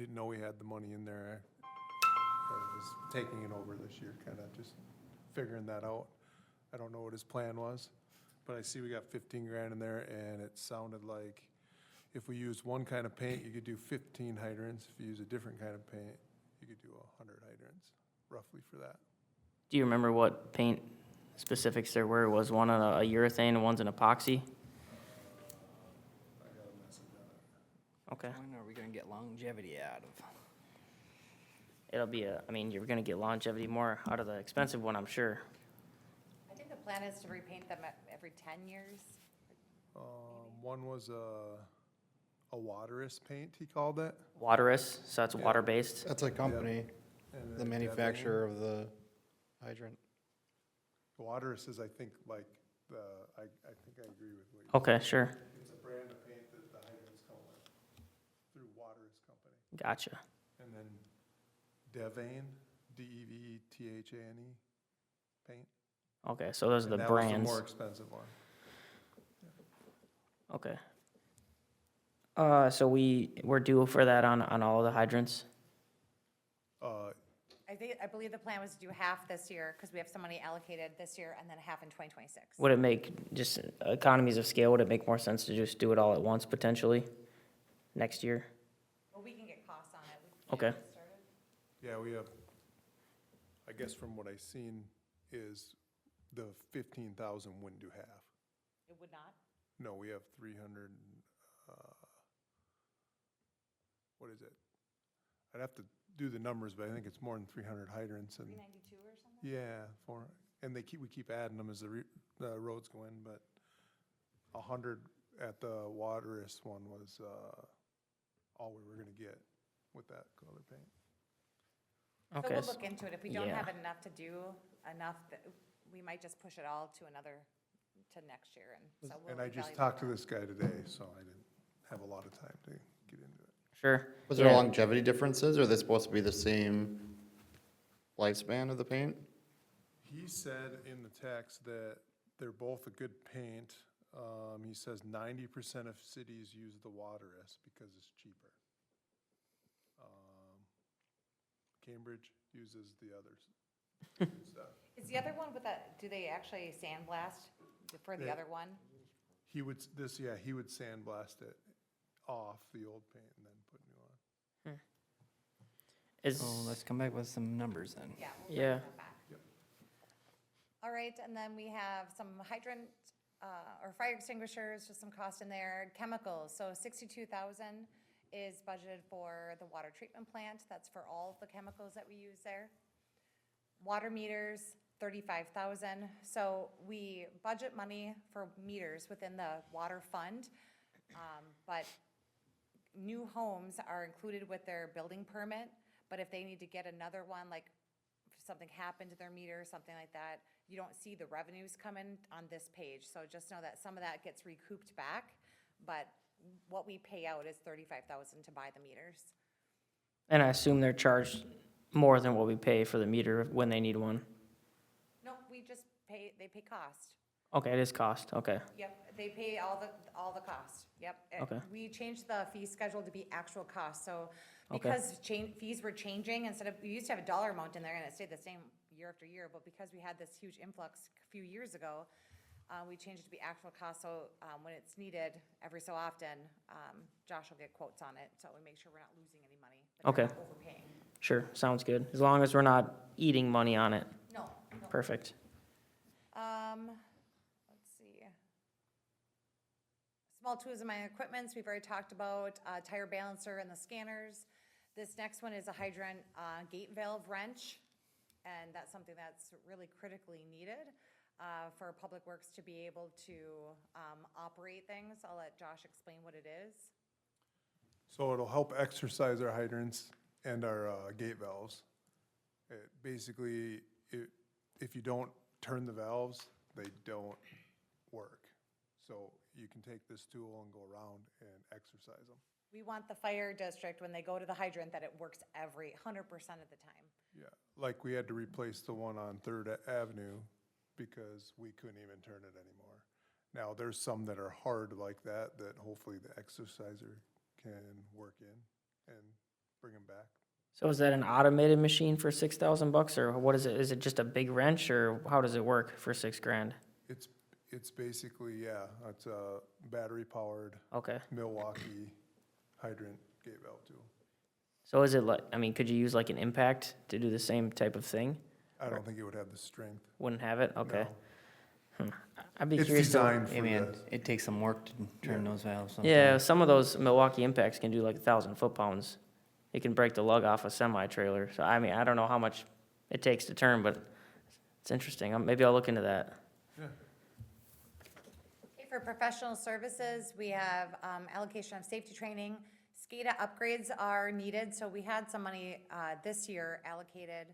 didn't know we had the money in there. I was taking it over this year, kind of just figuring that out. I don't know what his plan was, but I see we got 15 grand in there, and it sounded like if we use one kind of paint, you could do 15 hydrants. If you use a different kind of paint, you could do 100 hydrants, roughly for that. Do you remember what paint specifics there were? Was one a urethane and one's an epoxy? I got a message on it. Okay. When are we gonna get longevity out of? It'll be I mean, you're gonna get longevity more out of the expensive one, I'm sure. I think the plan is to repaint them every 10 years. One was a waterous paint, he called it. Waterous, so it's water-based. That's a company, and the then manufacturer of the hydrant. Waterous is, I think, like I think I agree with what you Okay, sure. It's a brand of paint that the hydrants come with through Waterous Company. Gotcha. And then Devane, Devethane paint. Okay, so those are the And that was brands. the more expensive one. Okay. So we're due for that on all the hydrants? I believe the plan was to do half this year, because we have some money allocated this year, and then half in 2026. Would it make, just economies of scale, would it make more sense to just do it all at once potentially next year? Well, we can get costs on it. We can Okay. get started. Yeah, we have, I guess from what I've seen is the 15,000 wouldn't do half. It would not? No, we have 300, what is it? I'd have to do the numbers, but I think it's more than 300 hydrants and, 392 or something? yeah, and we keep adding them as the roads go in, but 100 at the Waterous one was, all we were gonna get with that color paint. So Okay. we'll look into it. If we don't yeah. have enough to do, we might just push it all to next year, and so we'll And I just evaluate talked to that. this guy today, so I didn't have a lot of time to get into it. Sure. Was there Yeah. longevity differences, or are they supposed to be the same lifespan of the paint? He said in the text that they're both a good paint. He says 90% of cities use the Waterous because it's cheaper. Cambridge uses the others. stuff. Is the other one with that, do they actually sandblast for the They- other one? He would sandblast it off the old paint and then put new on. Is, So let's come back with some numbers then. Yeah. we'll Yeah. bring that back. Yep. All right, and then we have some hydrant, or fire extinguishers, just some cost in there. Chemicals, so 62,000 is budgeted for the water treatment plant. That's for all of the chemicals that we use there. Water meters, 35,000. So we budget money for meters within the water fund. But new homes are included with their building permit. But if they need to get another one, like if something happened to their meter, something like that, you don't see the revenues come in on this page. So just know that some of that gets recouped back, but what we pay out is 35,000 to buy the meters. and I assume they're charged more than what we pay for the meter when they need one? No, we just pay, they pay cost. Okay, it is cost, okay. Yep, they pay all the cost, yep. Okay. We changed the fee schedule to be actual cost, so Okay. because fees were changing, instead of, we used to have a dollar amount in there and it stayed the same year after year, but because we had this huge influx a few years ago, we changed it to be actual cost, so when it's needed every so often, Josh will get quotes on it, so we make sure we're not losing any money. but Okay. not overpaying. Sure, sounds good. As long as we're not eating money on it. No, no. Perfect. Let's see. Small tools and minor equipments, we've already talked about, tire balancer and the scanners. This next one is a hydrant, gate valve wrench, and that's something that's really critically needed, for Public Works to be able to, operate things. I'll let Josh explain what it is. So it'll help exercise our hydrants and our gate valves. Basically, if you don't turn the valves, they don't work. So you can take this tool and go around and exercise them. We want the fire district, when they go to the hydrant, that it works 100% of the time. Yeah, like we had to replace the one on Third Avenue because we couldn't even turn it anymore. Now, there's some that are hard like that hopefully the exerciser can work in and bring them So is that an automated machine for $6,000 or what is it? Is it just a big wrench or how does it work for $6,000? It's basically, yeah, it's a battery-powered Okay. Milwaukee hydrant gate valve too. So is it like, I mean, could you use like an impact to do the same type of thing? I don't think it would have the strength. Wouldn't have it? Okay. No. I'd be It's curious to. designed I for mean, this. it takes some work to turn those valves sometimes. Yeah, some of those Milwaukee impacts can do like 1,000 foot-pounds. It can break the lug off a semi-trailer. So I mean, I don't know how much it takes to turn, but it's interesting. Maybe I'll look into that. Yeah. Okay, for professional services, we have allocation of safety training. SCADA upgrades are needed, so we had some money this year allocated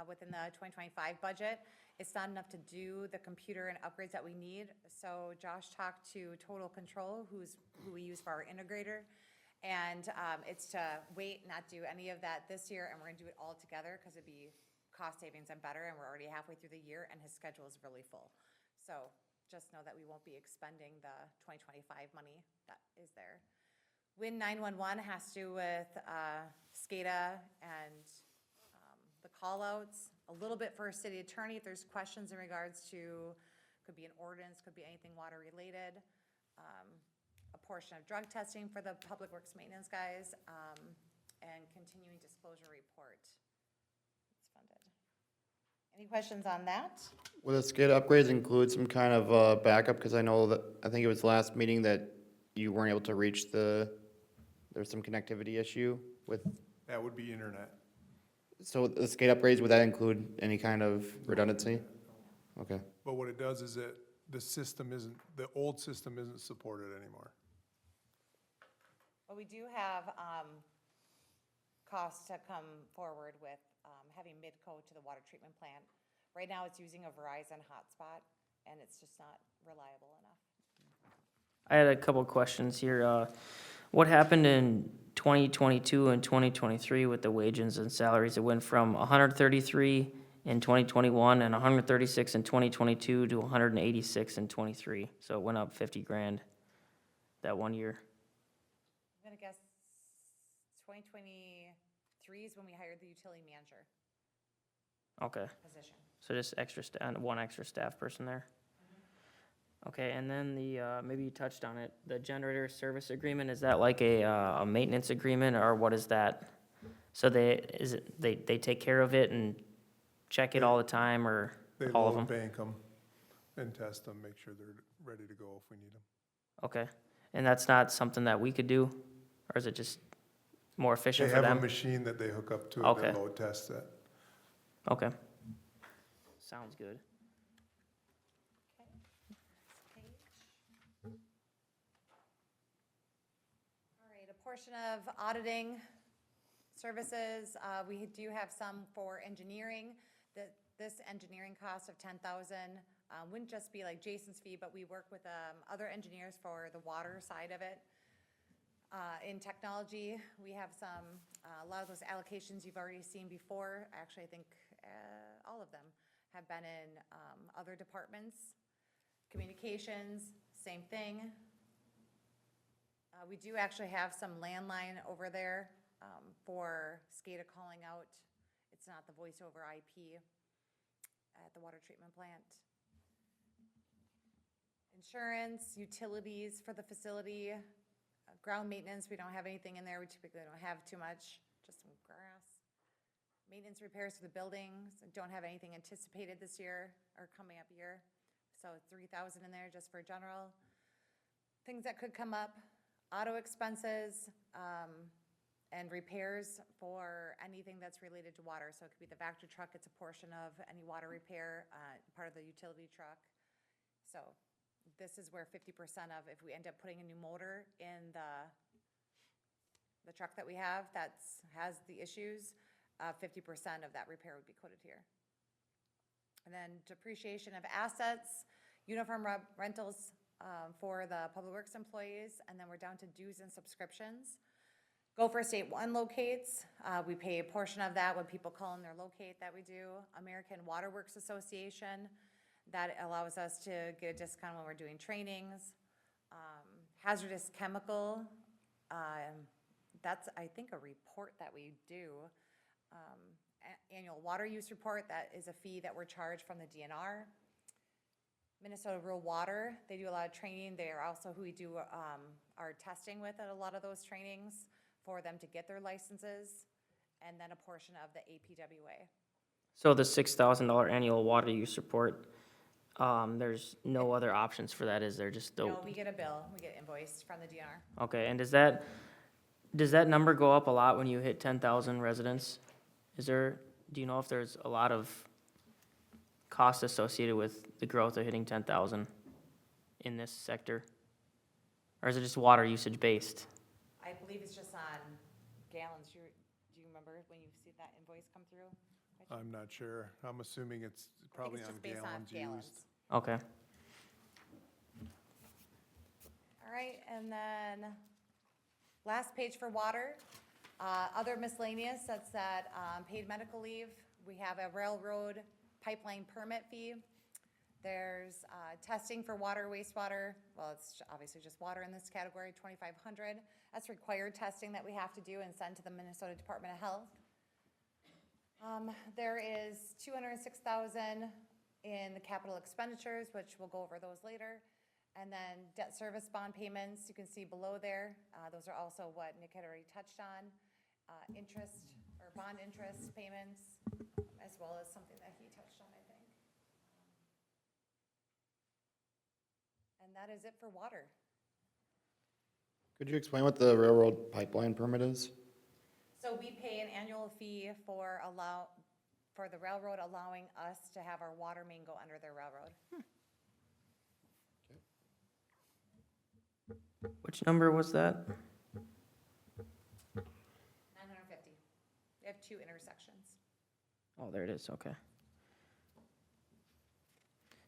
within the 2025 budget. It's not enough to do the computer and upgrades that we need, so Josh talked to Total Control, who we use for our integrator, and it's to wait, not do any of that this year, and we're gonna do it all together, because it'd be cost savings and better, and we're already halfway through the year, and his schedule is really full. So just know that we won't be expending the 2025 money that is there. Win 911 has to do with SCADA and the call-outs, a little bit for city attorney, if there's questions in regards to, could be an ordinance, could be anything water-related. A portion of drug testing for the public works maintenance guys, and continuing disclosure report. It's funded. Any questions on that? Will the SCADA upgrades include some kind of backup? Because I know that, I think it was last meeting that you weren't able to reach there's some connectivity issue with, That would be internet. so the SCADA upgrades, would that include any kind of redundancy? Okay. But what it does is that the old system isn't supported anymore. But we do have costs to come forward with having Midco to the water treatment plant. Right now, it's using a Verizon hotspot, and it's just not reliable enough. I had a couple questions here. What happened in 2022 and 2023 with the wages and salaries? It went from 133 in 2021 and 136 in 2022 to 186 in 23. So it went up 50 grand that 1 year. I'm gonna guess 2023 is when we hired the utility manager Okay, position. so just one extra staff person there. Okay, and then maybe you touched on it, the generator service agreement, is that like a maintenance agreement, or what is that? So they take care of it and check it all the time, or They all of load them? bank them and test them, make sure they're ready to go if we need them. Okay, and that's not something that we could do, or is it just more They efficient for have a them? machine that they hook up to Okay. that load tests it. Okay. Sounds good. All right, a portion of auditing services, we do have some for engineering. This engineering cost of 10,000 wouldn't just be like Jason's fee, but we work with other engineers for the water side of it. In technology, we have a lot of those allocations you've already seen before. Actually, I think all of them have been in other departments. Communications, same thing. We do actually have some landline over there for SCADA calling out. It's not the voice over IP at the water treatment plant. Insurance, utilities for the facility, ground maintenance, we don't have anything in there. We typically don't have too much, just some grass. Maintenance repairs to the buildings, don't have anything anticipated this year or coming up year. So 3,000 in there just for general. Things that could come up, auto expenses, and repairs for anything that's related to water. So it could be the Vector truck, it's a portion of any water repair, part of the utility truck. So this is where 50% of, if we end up putting a new motor in the truck that we have has the issues, 50% of that repair would be coded here. And then depreciation of assets, uniform rentals for the public works employees, and then we're down to dues and subscriptions. Gopher State One locates, we pay a portion of that when people call in their locate that we do. American Water Works Association, that allows us to get a discount when we're doing trainings. Hazardous chemical, that's, I think, a report that we do. annual water use report. That is a fee that we're charged from the DNR. Minnesota Rural Water, they do a lot of training. They are also who we do our testing with at a lot of those trainings for them to get their licenses, and then a portion of the APWA. So the $6,000 annual water use report, there's no other options for that, is there? Just the, No, we get a bill, we get invoiced from the DNR. okay, and does that number go up a lot when you hit 10,000 residents? Do you know if there's a lot of cost associated with the growth of hitting 10,000 in this sector? Or is it just water usage based? I believe it's just on gallons. Do you remember when you see that invoice come through? I'm not sure. I'm assuming it's I think probably it's on just based on gallons used. Okay. All right, and then last page for water. Other miscellaneous, that's that paid medical leave. We have a railroad pipeline permit fee. There's testing for water, wastewater. Well, it's obviously just water in this category, $2,500. That's required testing that we have to do and send to the Minnesota Department of Health. There is $206,000 in the capital expenditures, which we'll go over those later. And then debt service bond payments, you can see below there. Those are also what Nick had already touched on. Interest or bond interest payments, as well as something that he touched on, I think. And that is it for water. Could you explain what the railroad pipeline permit is? So we pay an annual fee for the railroad allowing us to have our water main go under their railroad. Which number was that? 950. We have 2 intersections. Oh, there it is, okay.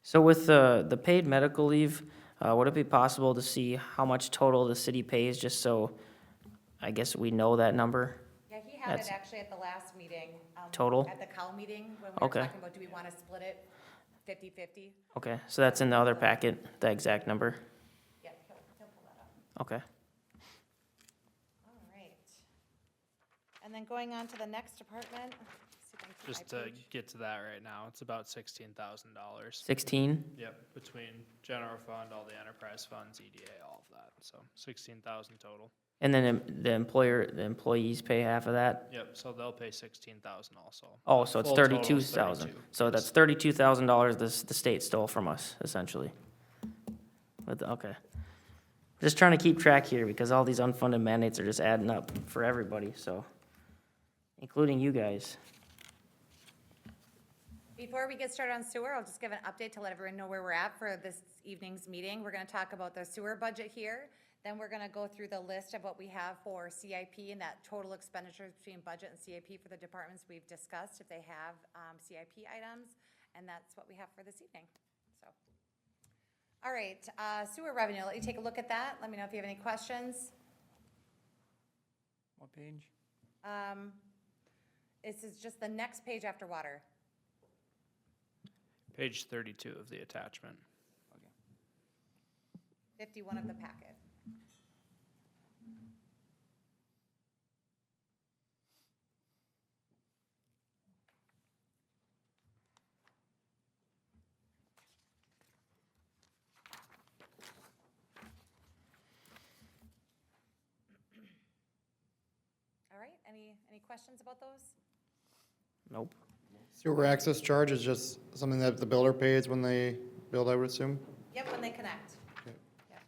So with the paid medical leave, would it be possible to see how much total the city pays, just so I guess we know that number? Yeah, he had it That's- actually at the last meeting. Total? At the COW meeting, when we were Okay. talking about, do we want to split it 50/50? Okay, so that's in the other packet, the exact number? Yeah, he'll pull that up. Okay. All right. And then going on to the next department. see if I can keep Just my to page. get to that right now, it's about $16,000. 16? Yep, between general fund, all the enterprise funds, EDA, all of that, so 16,000 total. And then the employees pay half of that? Yep, so they'll pay 16,000 also. Oh, so it's Full total is 32,000. 32, So yes. that's $32,000 the state stole from us, essentially. Okay. Just trying to keep track here, because all these unfunded mandates are just adding up for everybody, so, including you guys. Before we get started on sewer, I'll just give an update to let everyone know where we're at for this evening's meeting. We're gonna talk about the sewer budget here. Then we're gonna go through the list of what we have for CIP and that total expenditures between budget and CIP for the departments we've discussed, if they have CIP items. And that's what we have for this evening, so. All right, sewer revenue, I'll let you take a look at that. Let me know if you have any questions. What page? This is just the next page after water. Page 32 of the attachment. 51 of the packet. All right, any questions about those? Nope. Sewer access charge is just something that the builder pays when they build, I would assume? Yep, when they connect. Okay. Yep.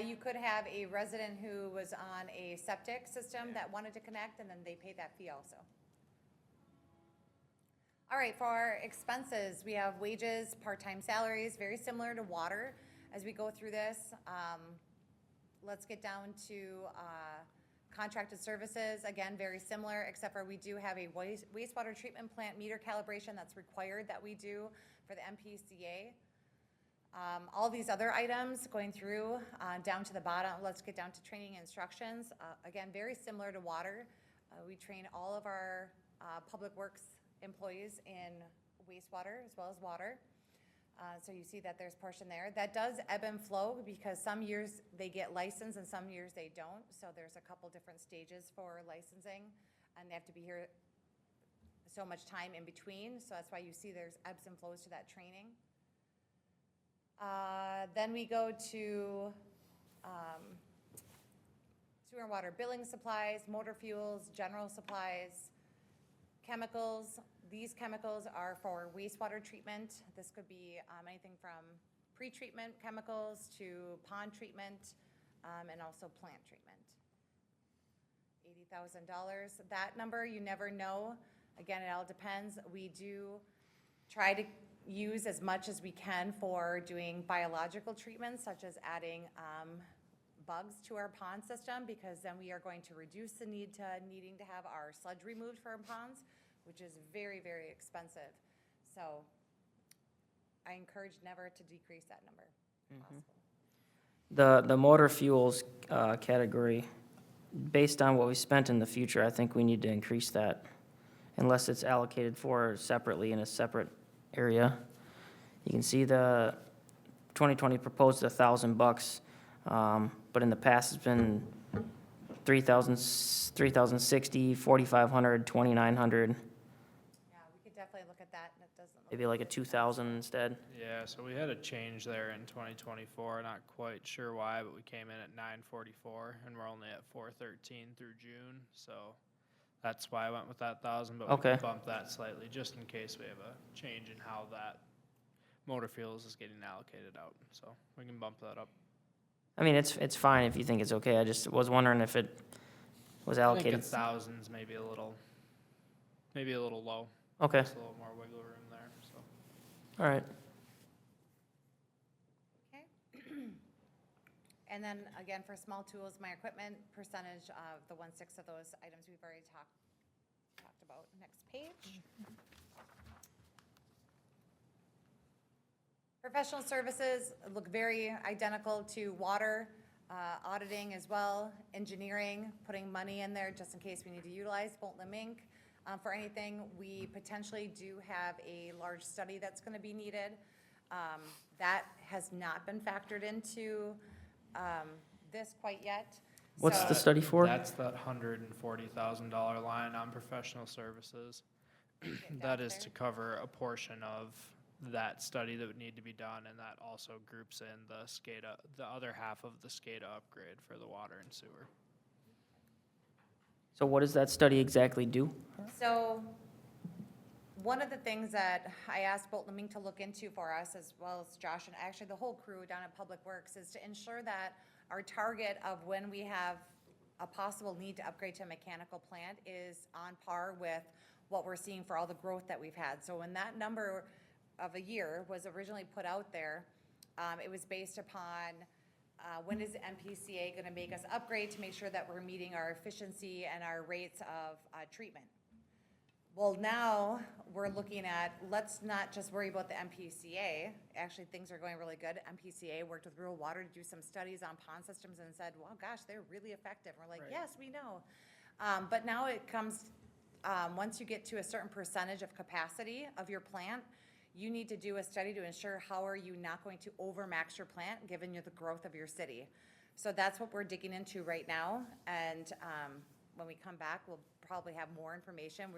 You could have a resident who was on a septic system that wanted to connect, and then they pay that fee also. All right, for our expenses, we have wages, part-time salaries, very similar to water. As we go through this, let's get down to contracted services. Again, very similar, except for we do have a wastewater treatment plant meter calibration that's required that we do for the MPCA. All these other items going through down to the bottom, let's get down to training and instructions. Again, very similar to water. We train all of our public works employees in wastewater as well as water. So you see that there's portion there. That does ebb and flow because some years they get licensed and some years they don't. So there's a couple different stages for licensing and they have to be here so much time in between. So that's why you see there's ebbs and flows to that training. Then we go to sewer and water billing supplies, motor fuels, general supplies, chemicals. These chemicals are for wastewater treatment. This could be anything from pre-treatment chemicals to pond treatment and also plant treatment. $80,000. That number, you never know. Again, it all depends. We do try to use as much as we can for doing biological treatments, such as adding bugs to our pond system, because then we are going to reduce the need to needing to have our sludge removed from ponds, which is very, very expensive. So I encourage never to decrease that number. Possible. The motor fuels category, based on what we spent in the future, I think we need to increase that unless it's allocated for separately in a separate area. You can see the 2020 proposed $1,000, but in the past it's been 3,060, 4,500, 2,900, Yeah, we could definitely look at that, and it doesn't look. maybe like a 2,000 instead. Yeah, so we had a change there in 2024, not quite sure why, but we came in at 944 and we're only at 413 through June, so that's why I went with that 1,000, but we Okay. can bump that slightly just in case we have a change in how that motor fuels is getting allocated out, so we can bump that up. I mean, it's fine if you think it's okay. I just was wondering if it was I think allocated. 1,000's maybe a little low. Okay, Just a little more wiggle room there, so. all right. Okay. And then again, for small tools, my equipment percentage of the 1/6 of those items we've already talked about. Next page. Professional services look very identical to water, auditing as well, engineering, putting money in there just in case we need to utilize Bolton and Mink. For anything, we potentially do have a large study that's gonna be needed. That has not been factored into, this quite yet. What's So- the study for? That's that $140,000 line on professional services. Get That down is there. to cover a portion of that study that would need to be done, and that also groups in the SCADA, the other half of the SCADA upgrade for the water and sewer. So what does that study exactly do? So, one of the things that I asked Bolton and Mink to look into for us, as well as Josh and actually the whole crew down at Public Works, is to ensure that our target of when we have a possible need to upgrade to a mechanical plant is on par with what we're seeing for all the growth that we've had. So when that number of a year was originally put out there, it was based upon when is the MPCA going to make us upgrade to make sure that we're meeting our efficiency and our rates of treatment. Well, now we're looking at, let's not just worry about the MPCA. Actually, things are going really good. MPCA worked with Rural Water to do some studies on pond systems and said, well, gosh, they're really effective. We're like, Right. yes, we know. But now it comes, once you get to a certain percentage of capacity of your plant, you need to do a study to ensure how are you not going to overmax your plant, given you the growth of your city. So that's what we're digging into right now, and when we come back, we'll probably have more information.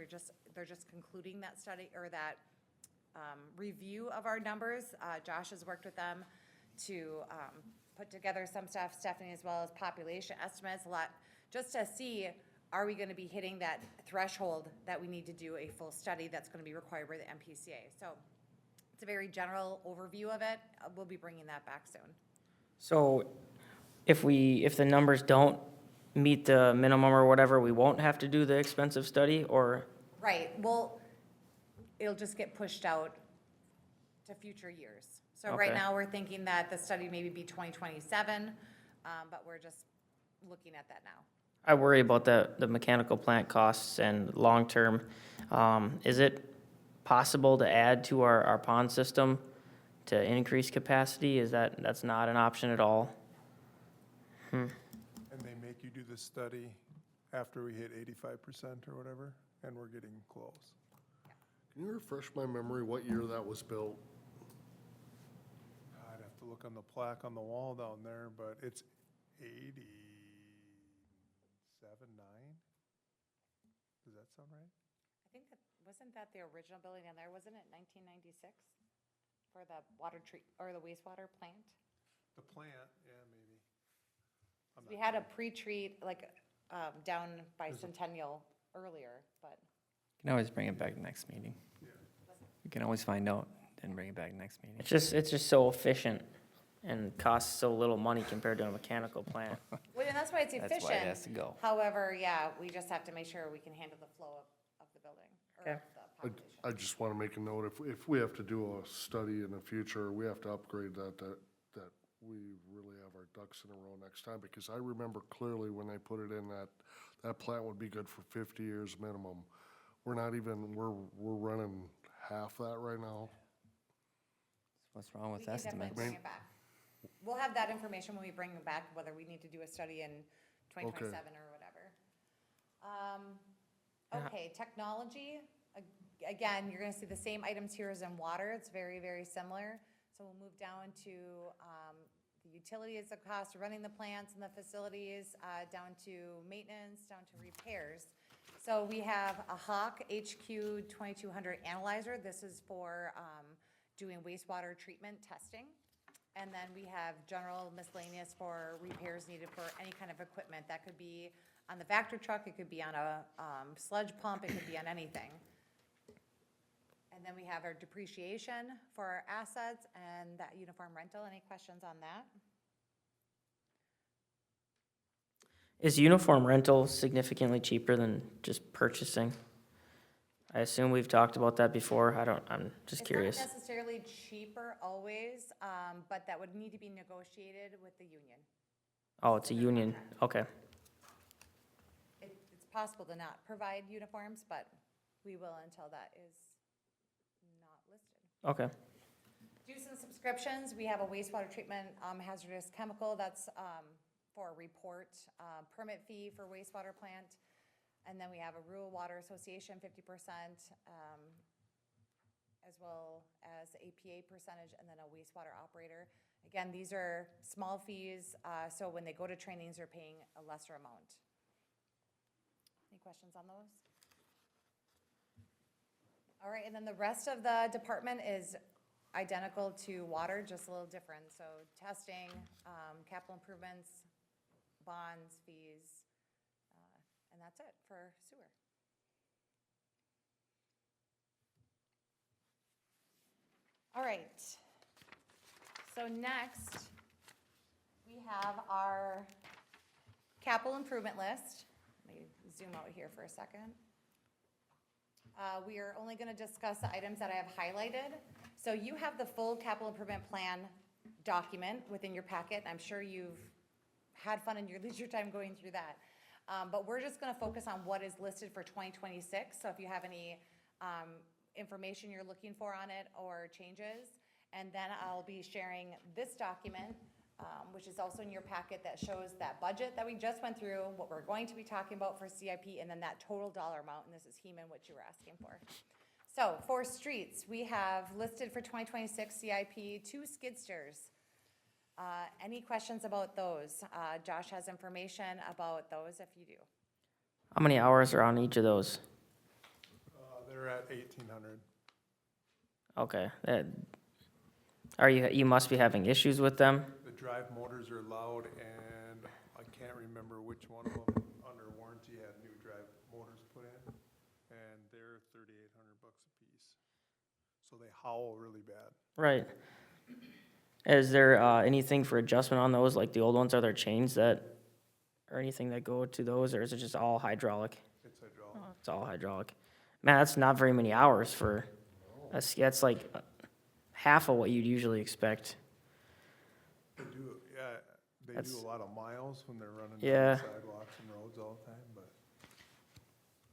They're just concluding that study, or that review of our numbers. Josh has worked with them to put together some stuff, Stephanie, as well as population estimates, a lot, just to see, are we gonna be hitting that threshold that we need to do a full study that's gonna be required by the MPCA? So it's a very general overview of it. We'll be bringing that back soon. So if the numbers don't meet the minimum or whatever, we won't have to do the expensive study, or? Right, well, it'll just get pushed out to future years. So right Okay. now, we're thinking that the study maybe be 2027, but we're just looking at that now. I worry about the mechanical plant costs and long-term. Is it possible to add to our pond system to increase capacity? That's not an option at all? And they make you do the study after we hit 85% or whatever, and we're getting close. Can you refresh my memory what year that was built? to look on the plaque on the wall down there, but it's 87, 9? Does that sound right? I think that, wasn't that the original building down there? Wasn't it 1996 for the water treat, or the wastewater plant? The plant, yeah, maybe. I'm We not had a sure. pre-treat, like, down by Centennial earlier, but You can always bring it back next meeting. You can always find out, then bring it back next meeting. It's just so efficient and costs so little money compared to a mechanical plant. well, and that's why it's That's why it has efficient. to go. However, yeah, we just have to make sure we can handle the flow of the building, or Okay. of the population. I just want to make a note, if we have to do a study in the future, we have to upgrade that we really have our ducks in a row next time, because I remember clearly when they put it in that plant would be good for 50 years minimum. We're not even, we're running half that right now. What's wrong with We can definitely estimates? bring it back. We'll have that information when we bring it back, whether we need to do a study in 2027 or whatever. Okay, technology, again, you're gonna see the same items here as in water, it's very, very similar. So we'll move down to the utilities, the cost of running the plants and the facilities, down to maintenance, down to repairs. So we have a Hawk HQ 2200 analyzer. This is for doing wastewater treatment testing. And then we have general miscellaneous for repairs needed for any kind of equipment. That could be on the Vector truck, it could be on a sludge pump, it could be on anything. And then we have our depreciation for our assets and that uniform rental. Any questions on that? Is uniform rental significantly cheaper than just purchasing? I assume we've talked about that before. I'm just curious. It's not necessarily cheaper always, but that would need to be negotiated with the union. Oh, it's a union, okay. It's possible to not provide uniforms, but we will until that is not listed. Okay, Do some subscriptions. We have a wastewater treatment hazardous chemical, that's for a report, permit fee for wastewater plant. And then we have a rural water association, 50%, as well as APA percentage, and then a wastewater operator. Again, these are small fees, so when they go to trainings, they're paying a lesser amount. Any questions on those? All right, and then the rest of the department is identical to water, just a little different. So testing, capital improvements, bonds, fees, and that's it for sewer. All right. So next, we have our capital improvement list. Let me zoom out here for a second. We are only gonna discuss the items that I have highlighted. So you have the full capital improvement plan document within your packet. I'm sure you've had fun in your leisure time going through that. But we're just gonna focus on what is listed for 2026. So if you have any information you're looking for on it or changes, and then I'll be sharing this document, which is also in your packet, that shows that budget that we just went through, what we're going to be talking about for CIP, and then that total dollar amount, and this is Heman, what you were asking for. So for streets, we have listed for 2026 CIP 2 skid steers. Any questions about those? Josh has information about those if you do. how many hours are on each of those? They're at 1,800. Okay, you must be having issues with them? The drive motors are loud, and I can't remember which one of them under warranty had new drive motors put in, and they're $3,800 a piece. So they howl really bad. Right. Is there anything for adjustment on those, like the old ones? Are there chains that, or anything that go to those, or is it just all hydraulic? It's hydraulic. It's all hydraulic. Man, that's not very many hours for, that's like half of what you'd usually expect. They do, yeah, they That's- do a lot of miles when they're running Yeah. down sidewalks and roads all the time, but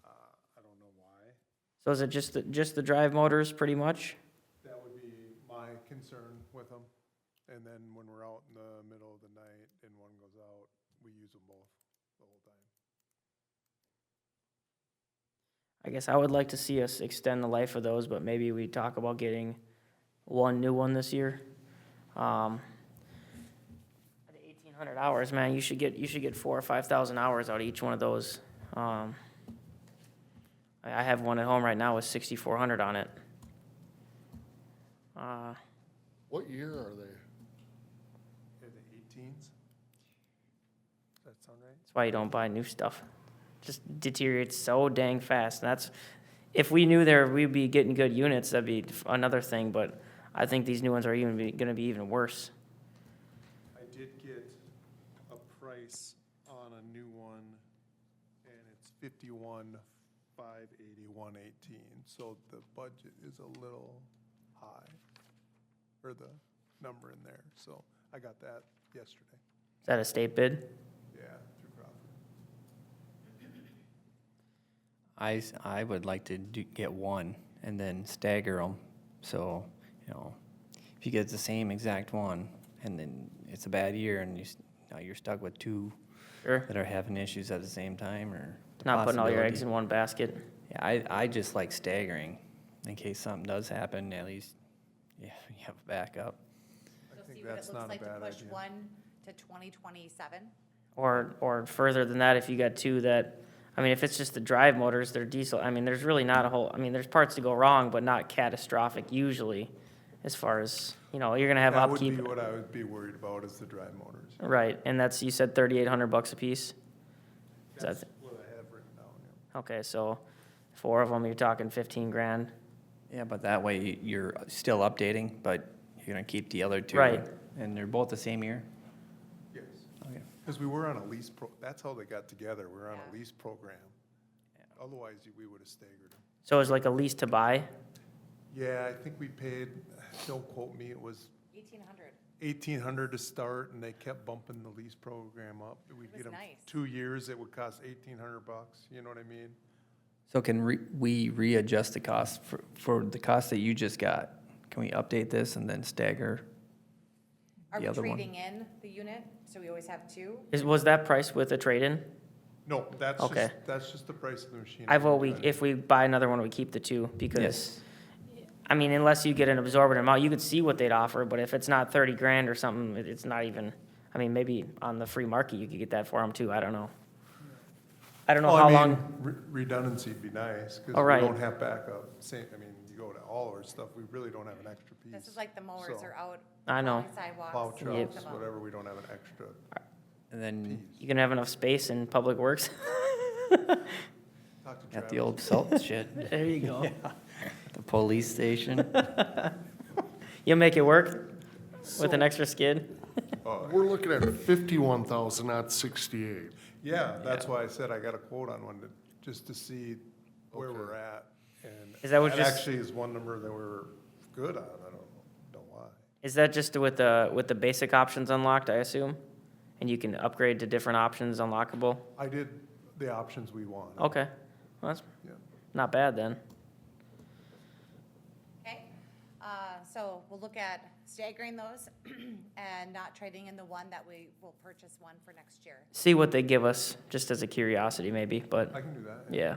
I don't know why. So is it just the drive motors, pretty much? That would be my concern with them. And then when we're out in the middle of the night and one goes out, we use them both the whole time. I guess I would like to see us extend the life of those, but maybe we talk about getting one new one this year. 100 hours, man, you should get 4,000 or 5,000 hours out of each one of those. I have one at home right now with 6,400 on it. What year are they? In the 18s? Does that sound right? That's why you don't buy new stuff. Just deteriorates so dang fast. And that's, if we knew we'd be getting good units, that'd be another thing, but I think these new ones are gonna be even worse. I did get a price on a new one, and it's 51,581.18. So the budget is a little high, or the number in there. So I got that yesterday. Is that a state bid? Yeah, through Crawford. I would like to get one and then stagger them. So, you know, if you get the same exact one and then it's a bad year and now you're stuck with two Sure. that are having issues at the same time or. the Not putting all your eggs possibility. in one basket. Yeah, I just like staggering in case something does happen, at least, yeah, you have a backup. I So think see what it that's looks not a like to bad push idea. one to 2027. Or further than that, if you got two that, I mean, if it's just the drive motors, they're diesel, I mean, there's really not a whole, I mean, there's parts to go wrong, but not catastrophic usually, as far as, you know, you're gonna have That would upkeep. be what I would be worried about is the drive motors. Right, and that's, you said $3,800 a piece? Is That's that, what I have written down, yeah. okay, so 4 of them, you're talking 15 grand. Yeah, but that way you're still updating, but you're gonna keep the other two. Right. And they're both the same year? Yes. Okay. Because we were on a lease that's how they got together. We were on Yeah. a lease program. Otherwise, we would have staggered them. So it's like a lease to buy? Yeah, I think we paid, don't quote me, it was 1,800. 1,800 to start, and they kept bumping the lease program up. We'd It get was them nice. 2 years, it would cost $1,800, you know what I mean? So can we readjust the cost for the cost that you just got? Can we update this and then stagger? Are The we other one. trading in the unit? So we always have two? Was that price with a trade-in? No, Okay. that's just the price of the machine. If we buy another one, we keep the two, because, I mean, unless you get an absorbent amount, you could see what they'd offer, but if it's not 30 grand or something, it's not even, I mean, maybe on the free market, you could get that for them too, I don't know. I don't know Well, how I mean, long, redundancy'd be nice, because Oh, we right. don't have backup. I mean, you go to all our stuff, we really don't have an extra piece. This is like the mowers So, are out. I know. plowing Sidewalks. Plow both trucks, of 'em. whatever, we don't have an extra And then you can have enough space in Public Works? Talk to got Travis. the old salt shed, There you go. the police station. You'll make it work with an extra skid? Oh, We're looking at 51,000, not 68. yeah, that's why I said I got a quote on one, just to see where Okay. we're at. And Is that what just- actually is one number that we're good on, I don't know why. Is that just with the basic options unlocked, I assume? And you can upgrade to different options unlockable? I did the options we want. Okay, well, that's Yeah. not bad then. Okay, so we'll look at staggering those and not trading in the one that we will purchase one for next year. See what they give us, just as a curiosity maybe, but, I can do that. yeah.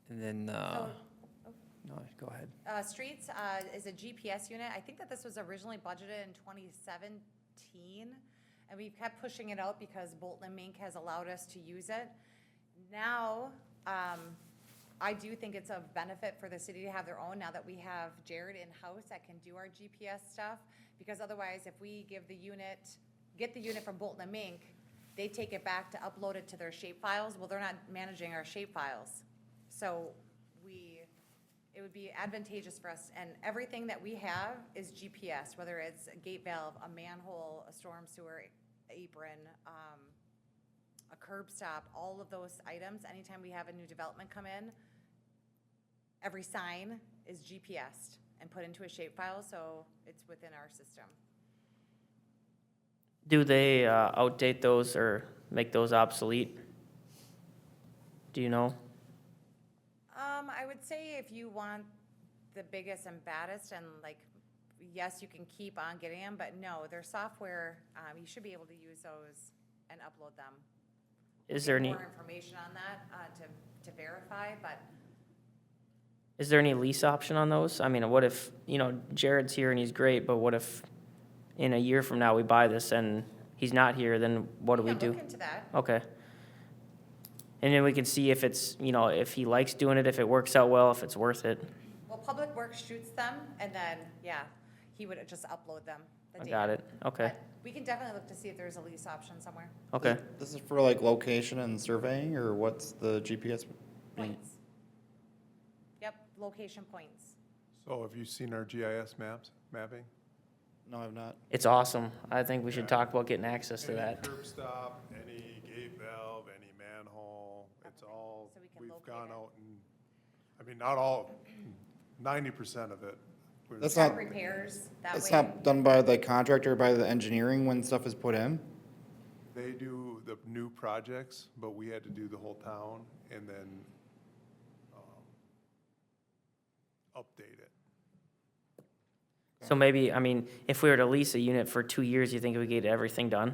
And then, So, no, go ahead. Streets is a GPS unit. I think that this was originally budgeted in 2017, and we've kept pushing it out because Bolton and Mink has allowed us to use it. Now, I do think it's of benefit for the city to have their own, now that we have Jared in-house that can do our GPS stuff, because otherwise, if we get the unit from Bolton and Mink, they take it back to upload it to their shape files. Well, they're not managing our shape files. So it would be advantageous for us, and everything that we have is GPS, whether it's a gate valve, a manhole, a storm sewer apron, a curb stop, all of those items, anytime we have a new development come in, every sign is GPSed and put into a shapefile, so it's within our system. Do they outdate those or make those obsolete? Do you know? I would say if you want the biggest and baddest, and like, yes, you can keep on getting them, but no, their software, you should be able to use those and upload them. Is there any, More information on that, to verify, but is there any lease option on those? I mean, what if, Jared's here and he's great, but what if in a year from now we buy this and he's not here, then what do we can do? look into that. Okay. And then we can see if it's, you know, if he likes doing it, if it works out well, if it's worth it. Well, Public Works shoots them, and then, yeah, he would just upload them. the I data. got it, okay, But we can definitely look to see if there's a lease option somewhere. okay. This is for like location and surveying, or what's the GPS? Points. Yep, location points. So have you seen our GIS mapping? No, I've not. It's awesome. I think we should talk about getting access to that. Any curb stop, any gate valve, any manhole, it's all, So we can we've locate gone it. out and, I mean, not all, 90% of it. we're- That's Check not, repairs that that's way. not done by the contractor, by the engineering when stuff is put in? They do the new projects, but we had to do the whole town and then update it. So maybe, I mean, if we were to lease a unit for 2 years, you think we get everything done?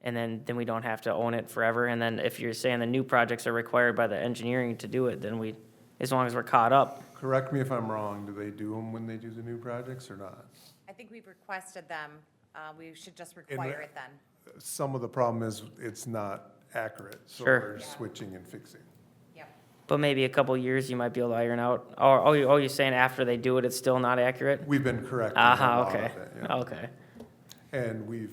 And then we don't have to own it forever? And then if you're saying the new projects are required by the engineering to do it, then we, as long as we're caught up. Correct me if I'm wrong, do they do them when they do the new projects or not? I think we've requested them. We should just the- require it then. Some of the problem is it's not accurate, so Sure. we're switching and fixing. Yep. But maybe a couple years, you might be able to iron out, or, you're saying after they do it, it's still not accurate? We've been correcting a Aha, lot of okay, it, yeah. okay. And we've,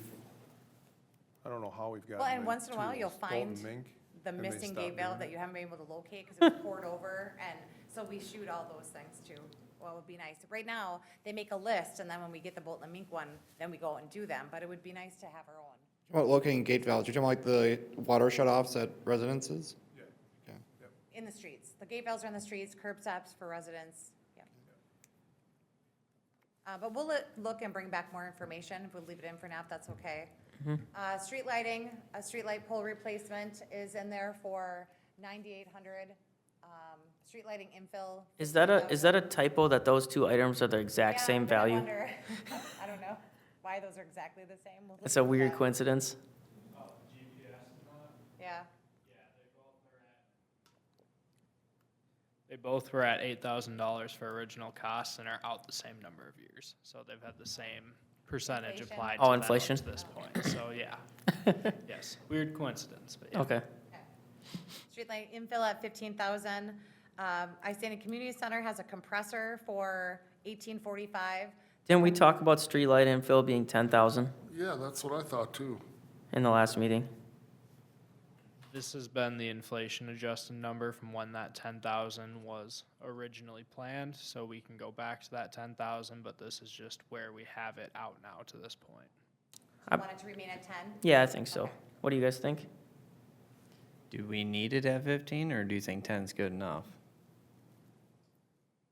I don't know how we've gotten. Well, and the once in a while, you'll tools, Bolton find Mink, the and they missing stopped gate valve doing that it. you haven't been able to locate because it was poured over, and so we shoot all those things too. Well, it would be nice. Right now, they make a list, and then when we get the Bolton and Mink one, then we go out and do them, but it would be nice to have our own. About locating gate valves, you're talking like the water shut-offs at residences? Yeah. Okay. In the streets. The gate valves are in the streets, curb stops for residents, yeah. But we'll look and bring back more information. We'll leave it in for now if that's okay. Street lighting, a street light pole replacement is in there for 9,800. Street lighting infill. Is that a typo that those two items are the exact Yeah, same I'm gonna value? wonder. I don't know why those are exactly the same. We'll It's look a into weird that. coincidence. Yeah, They both were at $8,000 for original costs and are out the same number of years. So they've had the same percentage Inflation? applied Oh, to them up inflation. to this point. So, yeah. Yes, weird coincidence, but yeah. Okay. street light infill at 15,000. Isani Community Center has a compressor for 1845. Didn't we talk about streetlight infill being 10,000 Yeah, that's what I thought too. in the last meeting? This has been the inflation adjusted number from when that 10,000 was originally planned, so we can go back to that 10,000, but this is just where we have it out now to this point. You want it to remain at 10? Yeah, I think so. What do you guys think? Do we need it at 15, or do you think 10's good enough?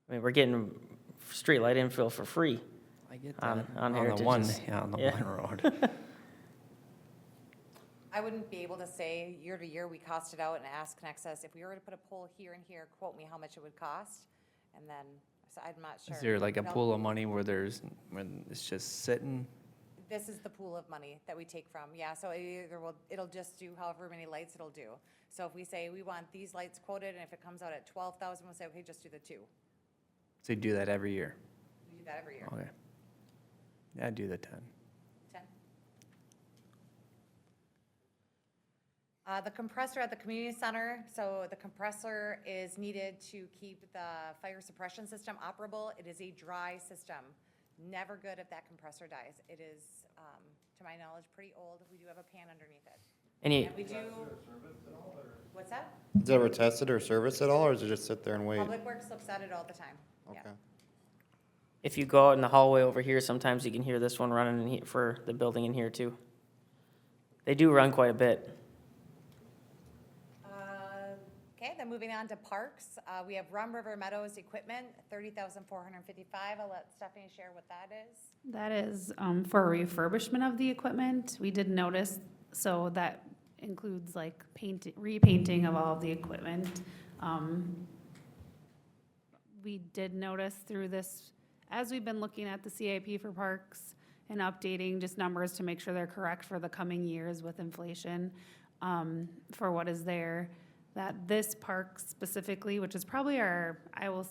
I mean, we're getting streetlight infill for free. I get On- that. on the Heritage one, is- yeah, on the yeah. one road. I wouldn't be able to say year to year, we cost it out and ask Nexus, if we were to put a pole here and here, quote me how much it would cost, and then, so I'm not sure. Is there like a No, pool of money where when it's just sitting? This is the pool of money that we take from, yeah, so it'll just do however many lights it'll do. So if we say we want these lights quoted, and if it comes out at 12,000, we'll say, okay, just do the 2. So you do that every year? We do that every year. Okay. Yeah, do the 10. 10. The compressor at the community center, so the compressor is needed to keep the fire suppression system operable. It is a dry system. Never good if that compressor dies. It is, to my knowledge, pretty old. We do have a pan underneath it. Any, And we do. What's that? Is it ever tested or serviced at all, or does it just sit there and wait? Public Works looks at it all the time. Yeah. Okay. if you go out in the hallway over here, sometimes you can hear this one running in here for the building in here too. They do run quite a bit. Okay, then moving on to parks, we have Rum River Meadows equipment, 30,455. I'll let Stephanie share what that is. That is for refurbishment of the equipment. We did notice, so that includes like repainting of all of the equipment. We did notice through this, as we've been looking at the CIP for parks and updating just numbers to make sure they're correct for the coming years with inflation, for what is there, that this park specifically, which is probably I will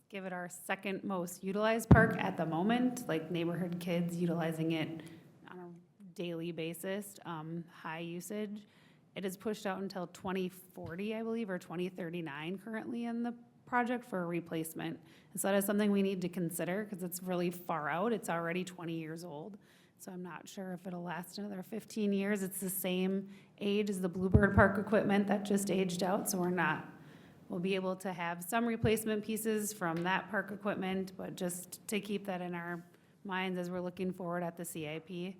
give it our second most utilized park at the moment, like neighborhood kids utilizing it on a daily basis, high usage. It is pushed out until 2040, I believe, or 2039 currently in the project for a replacement. And so that is something we need to consider because it's really far out. It's already 20 years old. So I'm not sure if it'll last another 15 years. It's the same age as the Bluebird Park equipment that just aged out, so we'll be able to have some replacement pieces from that park equipment, but just to keep that in our minds as we're looking forward at the CIP.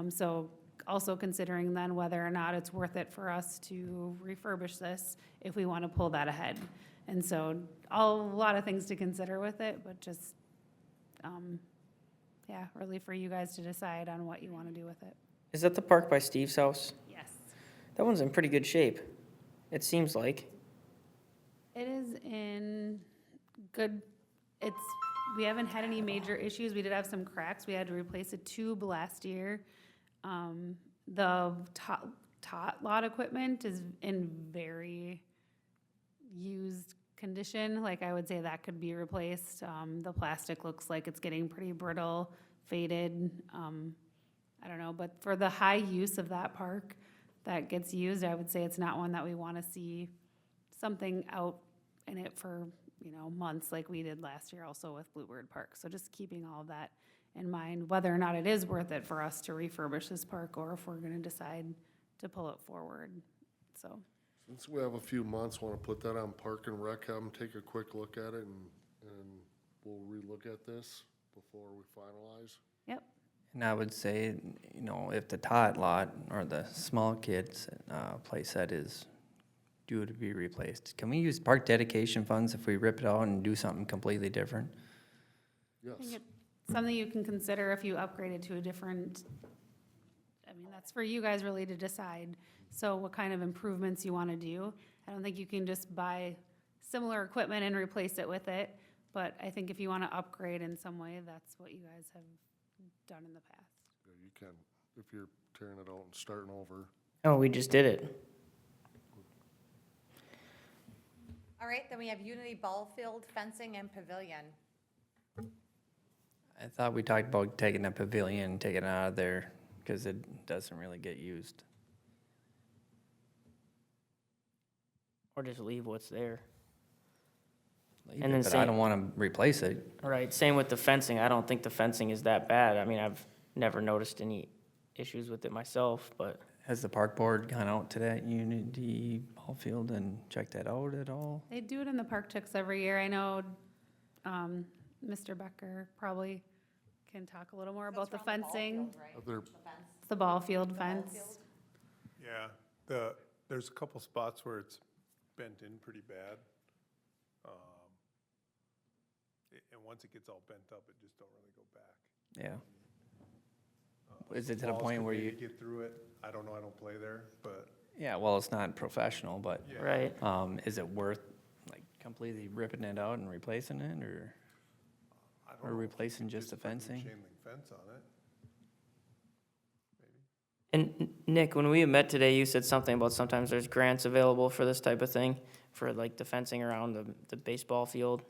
So also considering then whether or not it's worth it for us to refurbish this if we want to pull that ahead. And so a lot of things to consider with it, but just, yeah, really for you guys to decide on what you want to do with it. Is that the park by Steve's house? Yes. That one's in pretty good shape, it seems like. It is in good, we haven't had any major issues. We did have some cracks. We had to replace a tube last year. The tot lot equipment is in very used condition. Like I would say that could be replaced. The plastic looks like it's getting pretty brittle, faded. I don't know, but for the high use of that park that gets used, I would say it's not one that we want to see something out in it for, months like we did last year also with Bluebird Park. So just keeping all of that in mind, whether or not it is worth it for us to refurbish this park or if we're going to decide to pull it forward. So. Since we have a few months, want to put that on Park and Rec, have them take a quick look at it and we'll relook at this before we finalize. Yep. And I would say, if the tot lot or the small kids play set is due to be replaced, can we use park dedication funds if we rip it out and do something completely different? I think Yes. it's something you can consider if you upgrade it to a different, that's for you guys really to decide. So what kind of improvements you want to do. I don't think you can just buy similar equipment and replace it with it. But I think if you want to upgrade in some way, that's what you guys have done in the past. Yeah, you can, if you're tearing it out and starting over. Oh, we just did it. All right, then we have Unity Ball Field fencing and pavilion. I thought we talked about taking the pavilion, taking it out of there, because it doesn't really get used. Or just leave what's there. Leave And it, then but I same- don't want to replace it. Right, same with the fencing. I don't think the fencing is that bad. I mean, I've never noticed any issues with it myself, but Has the park board gone out to that Unity ball field and checked that out at all? They do it in the park checks every year. I know Mr. Becker probably can talk a little more about the That's around ball fencing. field, right? Other, The fence. It's the ball field The ball fence. field. Yeah, there's a couple spots where it's bent in pretty bad. And once it gets all bent up, it just don't really go back. Yeah. Is it to the Walls point could where maybe you, get through it. I don't know, I don't play there, but yeah, well, it's not professional, but, yeah. right. is it worth, like, completely ripping it out and replacing it, or? I don't Or know if you replacing could just the put new fencing? Chain link fence on it. Maybe. And Nick, when we met today, you said something about sometimes there's grants available for this type of thing, for like the fencing around the baseball field.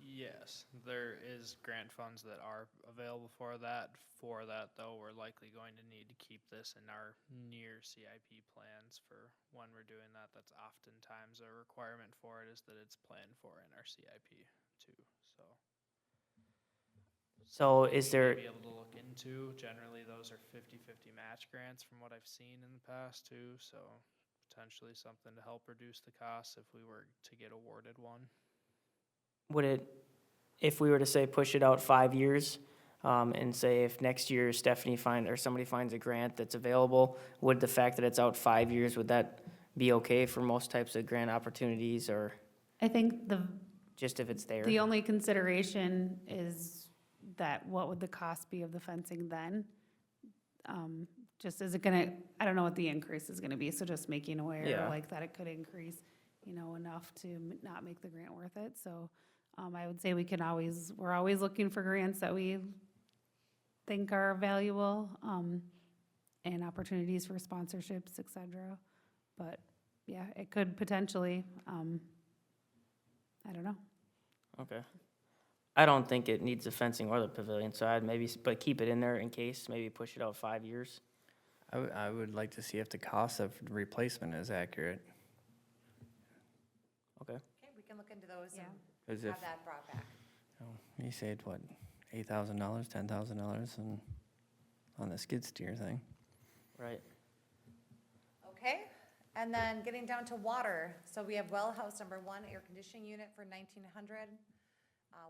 Yes, there is grant funds that are available for that. For that, though, we're likely going to need to keep this in our near CIP plans for when we're doing that. That's oftentimes a requirement for it, is that it's planned for in our CIP too, so. So is there, Be able to look into, generally those are 50-50 match grants from what I've seen in the past too, so potentially something to help reduce the costs if we were to get awarded one. would it, if we were to say push it out 5 years, and say if next year Stephanie or somebody finds a grant that's available, would the fact that it's out 5 years, would that be okay for most types of grant opportunities, or I think just if it's there? the only consideration is that what would the cost be of the fencing then? Just is it gonna, I don't know what the increase is gonna be, so just making aware Yeah. like that it could increase, enough to not make the grant worth it. So I would say we're always looking for grants that we think are valuable, and opportunities for sponsorships, et cetera. But yeah, it could potentially, I don't know. Okay. I don't think it needs the fencing or the pavilion, so I'd maybe, but keep it in there in case, maybe push it out 5 years. I would like to see if the cost of replacement is accurate. Okay. Okay, we can look into those Yeah. and 'Cause if, have that brought back. you saved what, $8,000, $10,000 on the skid steer thing. Right. Okay, and then getting down to water, so we have well house number 1, air conditioning unit for 1,900.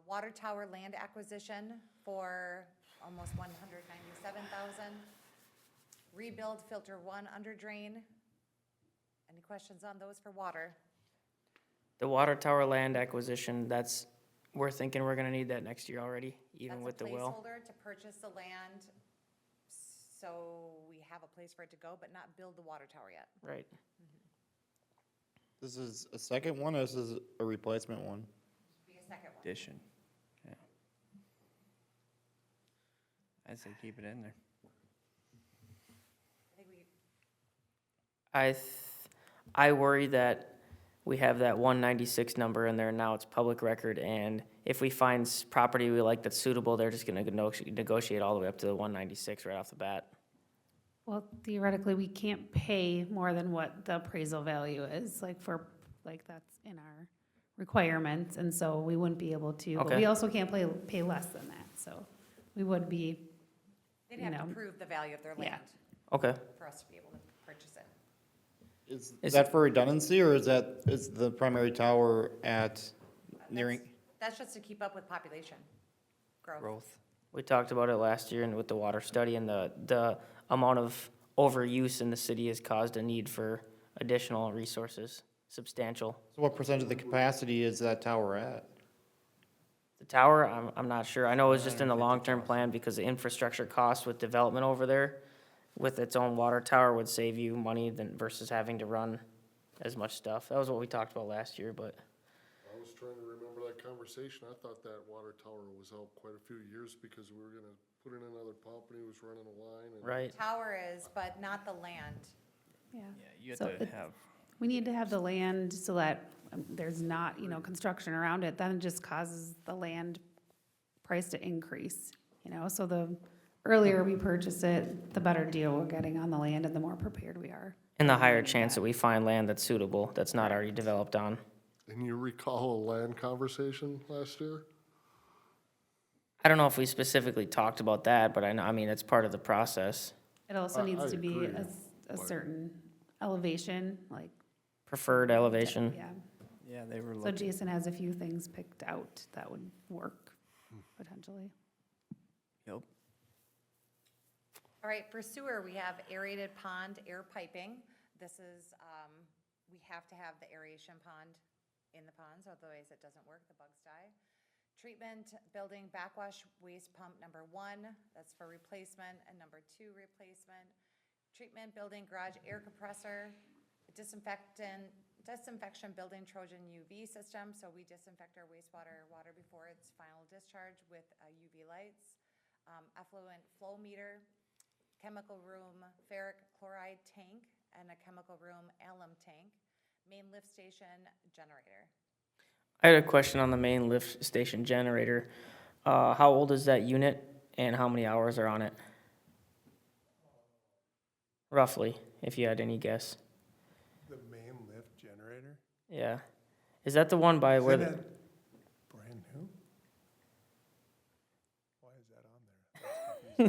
Water tower land acquisition for almost 197,000. Rebuild filter 1 under drain. Any questions on those for water? The water tower land acquisition, we're thinking we're gonna need that next year already, even with the well. That's a placeholder to purchase the land, so we have a place for it to go, but not build the water tower yet. Right. This is a second one, or this is a replacement one? Be a second one. Addition, yeah. I'd say keep it in there. I think we, I worry that we have that 196 number in there, now it's public record, and if we find property we like that's suitable, they're just gonna negotiate all the way up to the 196 right off the bat. Well, theoretically, we can't pay more than what the appraisal value is, like that's in our requirements, and so we wouldn't be able to. But Okay. we also can't pay less than that, so we would be, they'd You have to know, prove the value of their yeah. land Okay. for us to be able to purchase it. Is Is that for redundancy, or is the primary tower at nearing? That's just to keep up with population growth. Growth. We talked about it last year and with the water study, and the amount of overuse in the city has caused a need for additional resources, substantial. So what percentage of the capacity is that tower at? The tower, I'm not sure. I know it was just in the long-term plan because the infrastructure costs with development over there with its own water tower would save you money than versus having to run as much stuff. That was what we talked about last year, but I was trying to remember that conversation. I thought that water tower was out quite a few years because we were gonna put in another pump and he was running a line and. right. Tower is, but not the land. Yeah. Yeah, you So have to it- have, We need to have the land so that there's not, construction around it, then it just causes the land price to increase, So the earlier we purchase it, the better deal we're getting on the land and the more prepared we are. And the higher chance that we find land that's suitable, that's not already developed on. And you recall a land conversation last year? I don't know if we specifically talked about that, but I mean, it's part of the process. It also I needs to be agree, a but- certain elevation, like. Preferred elevation. Yeah, yeah, they were so looking, Jason has a few things picked out that would work potentially. yep. All right, for sewer, we have aerated pond air piping. This is, we have to have the aeration pond in the ponds, otherwise it doesn't work, the bugs die. Treatment building backwash waste pump number 1, that's for replacement, and number 2, replacement. Treatment building garage air compressor, disinfection building Trojan UV system, so we disinfect our water before its final discharge with UV lights. Effluent flow meter, chemical room ferric chloride tank, and a chemical room alum tank, main lift station generator. I had a question on the main lift station generator. How old is that unit and how many hours are on it? Roughly, if you had any guess. The main lift generator? Yeah. Is that the one by where Isn't the, that brand new? Why is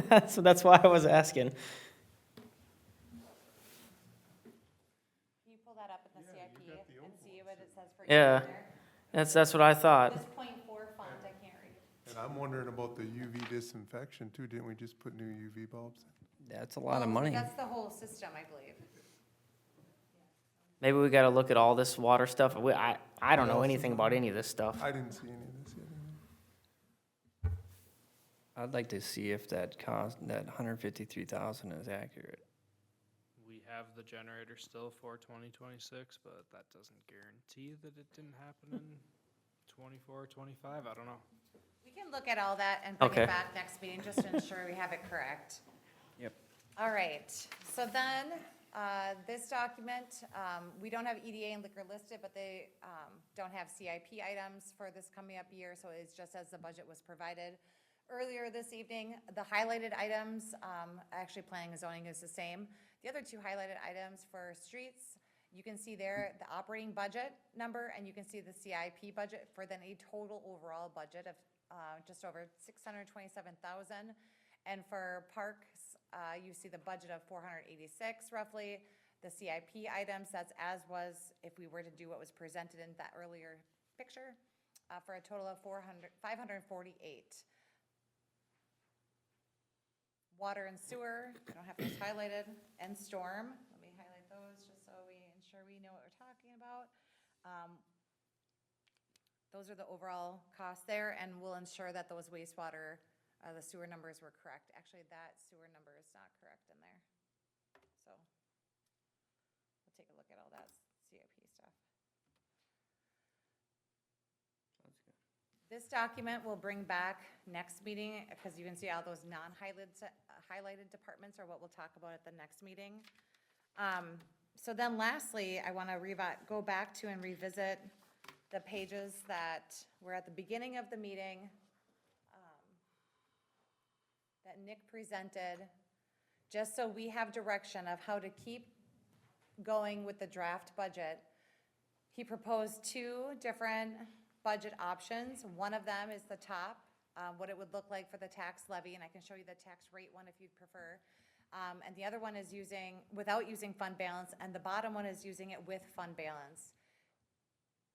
that on there? that's why I was asking. Can you pull that up in the Yeah, you CIP got the and see what it says for each Yeah. one there? That's what I thought. This .4 font, I can't read. And I'm wondering about the UV disinfection too. Didn't we just put new UV bulbs in? That's a lot of Well, money. That's the whole system, I believe. Maybe we gotta look at all this water stuff. I don't know anything about any of this stuff. I didn't see any of this yet. I'd like to see if that cost, that 153,000 is accurate. We have the generator still for 2026, but that doesn't guarantee that it didn't happen in 24, 25, I don't know. We can look at all that and bring Okay. it back next meeting, just to ensure we have it correct. Yep. All right, so then, This document, we don't have EDA and liquor listed, but they don't have CIP items for this coming up year, so it's just as the budget was provided earlier this evening. The highlighted items, actually planning and zoning is the same. The other two highlighted items for streets, you can see there the operating budget number, and you can see the CIP budget for then a total overall budget of just over 627,000. And for parks, you see the budget of 486 roughly. The CIP items, that's as was if we were to do what was presented in that earlier picture, for a total of 548. Water and sewer, I don't have those highlighted, and storm. Let me highlight those just so we ensure we know what we're talking about. Those are the overall costs there, and we'll ensure that those wastewater, the sewer numbers were correct. Actually, that sewer number is not correct in there. So we'll take a look at all that CIP stuff. This document will bring back next meeting, because you can see all those highlighted departments are what we'll talk about at the next meeting. So then lastly, I want to go back to and revisit the pages that were at the beginning of the meeting that Nick presented, just so we have direction of how to keep going with the draft budget. He proposed two different budget options. One of them is the top, what it would look like for the tax levy, and I can show you the tax rate one if you'd prefer. And the other one is without using fund balance, and the bottom one is using it with fund balance.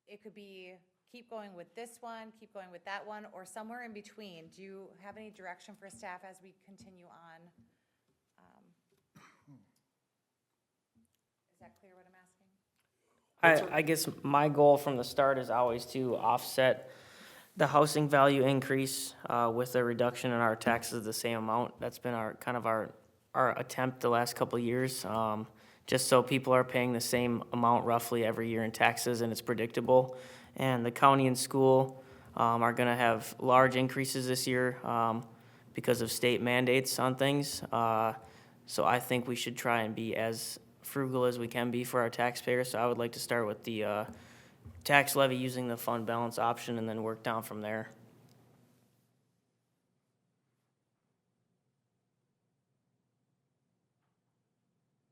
It could be keep going with this one, keep going with that one, or somewhere in between. Do you have any direction for staff as we continue on? Is that clear what I'm asking? I guess my goal from the start is always to offset the housing value increase with a reduction in our taxes the same amount. That's been our attempt the last couple of years, just so people are paying the same amount roughly every year in taxes and it's predictable. And the county and school are gonna have large increases this year because of state mandates on things. So I think we should try and be as frugal as we can be for our taxpayers. So I would like to start with the tax levy using the fund balance option and then work down from there.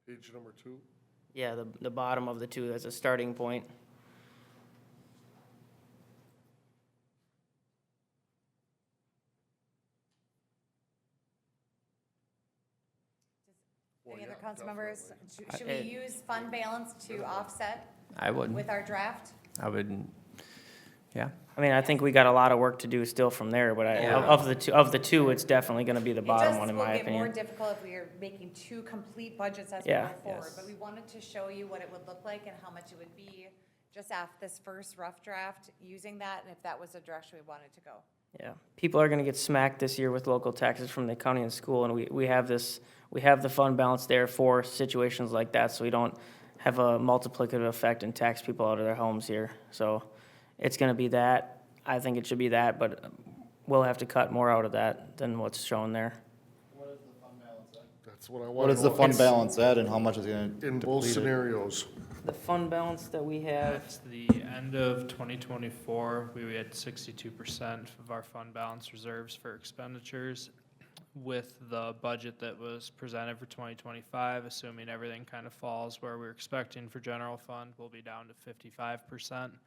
Page number 2. Yeah, the bottom of the two as a starting point. Well, Any other yeah, council members? definitely. Should we use fund balance to offset I would, with our draft? I would, yeah. I mean, I think we got a lot of work to do still from there, but of the two, it's definitely gonna be the bottom one in my It just will get more opinion. difficult if we are making two complete budgets as we Yeah. go forward. Yes. But we wanted to show you what it would look like and how much it would be just off this first rough draft, using that, and if that was the direction we wanted to go. Yeah, people are gonna get smacked this year with local taxes from the county and school, and we have the fund balance there for situations like that, so we don't have a multiplicative effect and tax people out of their homes here. So it's gonna be that. I think it should be that, but we'll have to cut more out of that than what's shown there. That's what I want. What is the fund balance at and how much is gonna In both deplete it? scenarios. The fund balance that we have, At the end of 2024, we had 62% of our fund balance reserves for expenditures. With the budget that was presented for 2025, assuming everything kind of falls where we're expecting for general fund, we'll be down to 55%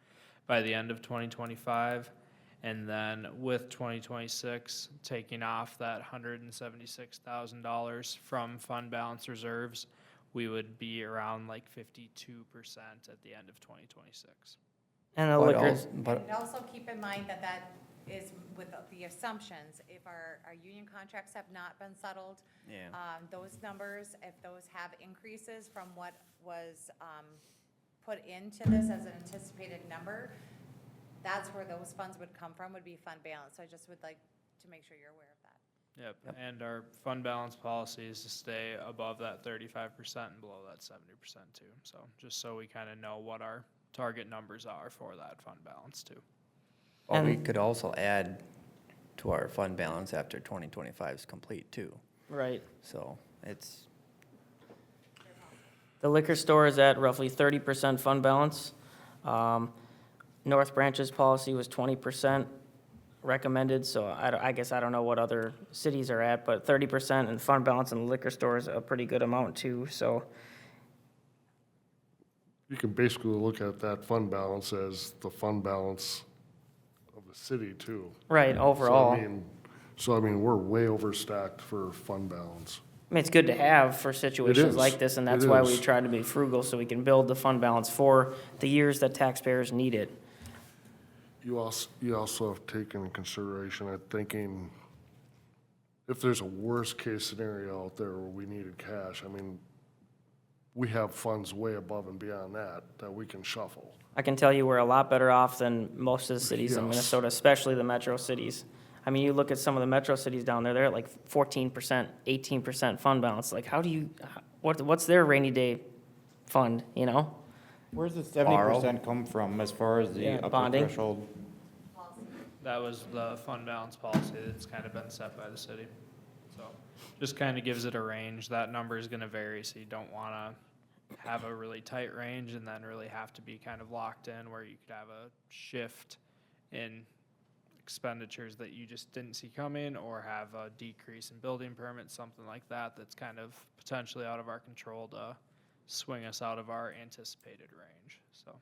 by the end of 2025. And then with 2026, taking off that $176,000 from fund balance reserves, we would be around like 52% at the end of 2026. and the But liquors, but And also keep in mind that that is with the assumptions, if our union contracts have not been settled, yeah. those numbers, if those have increases from what was put into this as an anticipated number, that's where those funds would come from, would be fund balance. So I just would like to make sure you're aware of that. Yep, and our fund balance policy is to stay above that 35% and below that 70% too. So just so we kind of know what our target numbers are for that fund balance too. Well, we And- could also add to our fund balance after 2025 is complete too. right. So it's, The liquor store is at roughly 30% fund balance. North Branch's policy was 20% recommended, so I guess I don't know what other cities are at, but 30% in fund balance in the liquor store is a pretty good amount too, so. You can basically look at that fund balance as the fund balance of the city too. Right, overall. So I mean, we're way overstacked for fund balance. I mean, it's good to have for situations is. like this, and that's It why we is. try to be frugal, so we can build the fund balance for the years that taxpayers need it. You also have taken into consideration, I'm thinking, if there's a worst-case scenario out there where we needed cash, I mean, we have funds way above and beyond that we can shuffle. I can tell you we're a lot better off than most of the cities in Yes. Minnesota, especially the metro cities. I mean, you look at some of the metro cities down there, they're at like 14%, 18% fund balance. Like, how do you, what's their rainy day fund, you know? Where's the 70% come from as far as Yeah, the upper bonding. threshold? That was the fund balance policy that's kind of been set by the city. So just kind of gives it a range. That number is gonna vary, so you don't wanna have a really tight range and then really have to be kind of locked in where you could have a shift in expenditures that you just didn't see coming, or have a decrease in building permits, something like that, that's kind of potentially out of our control to swing us out of our anticipated range, so.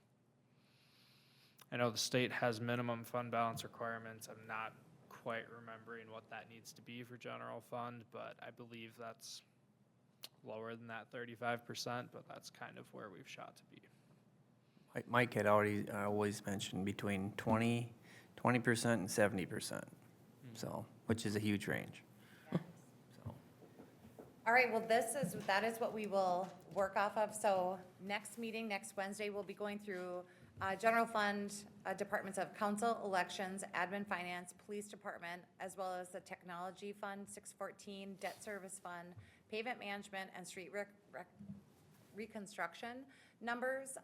I know the state has minimum fund balance requirements. I'm not quite remembering what that needs to be for general fund, but I believe that's lower than that 35%, but that's kind of where we've shot to be. Mike had always mentioned between 20% and 70%, so, which is a huge range. So, All right, well, that is what we will work off of. So next meeting, next Wednesday, we'll be going through general fund, departments of council, elections, admin, finance, police department, as well as the technology fund, 614, debt service fund, pavement management, and street reconstruction numbers.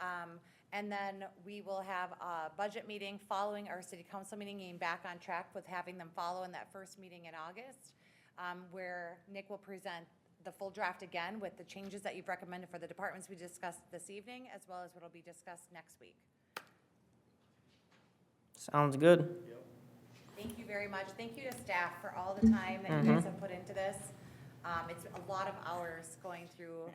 And then we will have a budget meeting following our city council meeting, getting back on track with having them follow in that first meeting in August, where Nick will present the full draft again with the changes that you've recommended for the departments we discussed this evening, as well as what will be discussed next week. Sounds good. Thank you very much. Thank you to staff for all the time that you guys have put into this. It's a lot of hours going through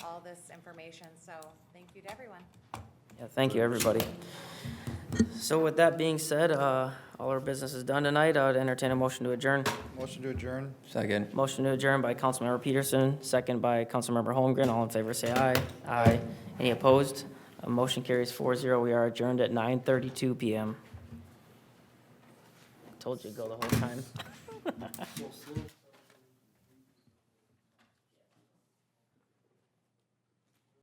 all this information, so thank you to everyone. Yeah, thank you, everybody. So with that being said, all our business is done tonight. I would entertain a motion to adjourn. Motion to adjourn? second. Motion to adjourn by Councilmember Peterson, second by Councilmember Holmgren. All in favor, say aye. Aye. Any opposed? Motion carries 4-0. We are adjourned at 9:32 PM. Told you to go the whole time.